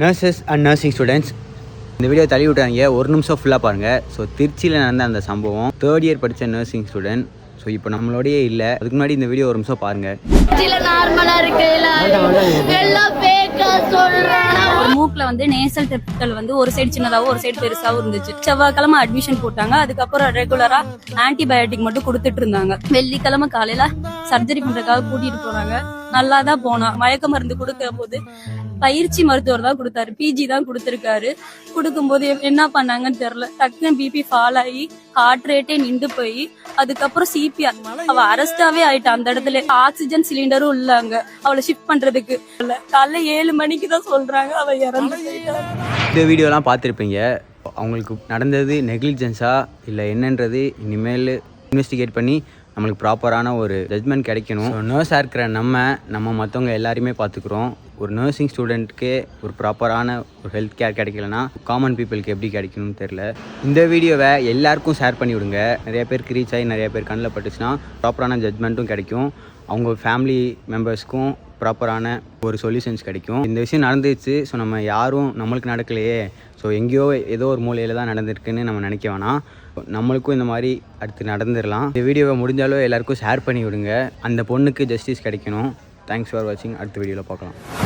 Nurses and nursing students, இந்த video தள்ளி விட்டாங்க, ஒரு நிமிஷம் ஃபுல்லாக பாருங்கள். ஸோ திருச்சியில் நடந்த அந்த சம்பவம், 3rd இயர் படித்த நர்சிங் ஸ்டூடெண்ட். ஸோ இப்போ நம்மளோடயே இல்லை, அதுக்கு முன்னாடி இந்த வீடியோ ஒரு நிமிஷம் பாருங்கள். மூக்குல வந்து நேசல் டெப்டல் வந்து ஒரு சைடு சின்னதாகவும் ஒரு சைடு பெருசாகவும் இருந்துச்சு. செவ்வாய்க்கிழமை அட்மிஷன் போட்டாங்க. அதுக்கப்புறம் ரெகுலரா ஆன்டிபயோட்டிக் மட்டும் கொடுத்துட்டு இருந்தாங்க. வெள்ளிக்கிழமை காலையில சர்ஜரி பண்றதுக்காக கூட்டிட்டு போனாங்க. நல்லா தான் போனா. மயக்க மருந்து கொடுக்கிற போது பயிற்சி மருத்துவர் தான் கொடுத்தாரு, பிஜி தான் கொடுத்திருக்காரு. கொடுக்கும்போது என்ன பண்ணாங்கன்னு தெரியல, டக்குன்னு பிபி ஃபால் ஆகி ஹார்ட் ரேட்டே நின்று போய் அதுக்கப்புறம் சிபிஆர். அவ அரெஸ்டாவே ஆயிட்டா. அந்த இடத்துல ஆக்சிஜன் சிலிண்டரும் இல்ல, அங்க அவளை ஷிஃப்ட் பண்றதுக்கு இல்ல. காலைல 7 மணிக்கு தான் சொல்றாங்க அவ இறந்து போயிட்டா. இந்த வீடியோலாம் பார்த்துருப்பீங்க. அவங்களுக்கு நடந்தது நெக்லிஜென்ஸா இல்லை என்னன்றது இனிமேல் இன்வெஸ்டிகேட் பண்ணி நம்மளுக்கு ப்ராப்பரான ஒரு ஜட்மெண்ட் கிடைக்கணும். ஸோ நர்ஸாக இருக்கிற நம்ம மற்றவங்க எல்லாருமே பார்த்துக்குறோம். ஒரு நர்சிங் ஸ்டூடெண்ட்டுக்கே ஒரு ப்ராப்பரான ஒரு ஹெல்த் கேர் கிடைக்கலனா காமன் பீப்புளுக்கு எப்படி கிடைக்கணும்னு தெரில. இந்த வீடியோவை எல்லாருக்கும் ஷேர் பண்ணி விடுங்க. நிறைய பேருக்கு ரீச் ஆகி நிறைய பேர் கண்ணில் பட்டுச்சுன்னா ப்ராப்பரான ஜட்மெண்ட்டும் கிடைக்கும். அவங்க ஃபேமிலி மெம்பர்ஸ்க்கும் ப்ராப்பரான ஒரு சொல்யூஷன்ஸ் கிடைக்கும். இந்த விஷயம் நடந்துச்சு. ஸோ நம்ம யாரும் நம்மளுக்கு நடக்கலையே, ஸோ எங்கேயோ ஏதோ ஒரு மூலையில் தான் நடந்திருக்குன்னு நம்ம நினைக்க வேணாம். நம்மளுக்கும் இந்த மாதிரி அடுத்து நடந்துடலாம். இந்த வீடியோவை முடிஞ்சாலும் எல்லாருக்கும் ஷேர் பண்ணி விடுங்க. அந்த பொண்ணுக்கு ஜஸ்டிஸ் கிடைக்கணும். தேங்க்ஸ் ஃபார் வாட்சிங். அடுத்த வீடியோவில் பார்க்கலாம்.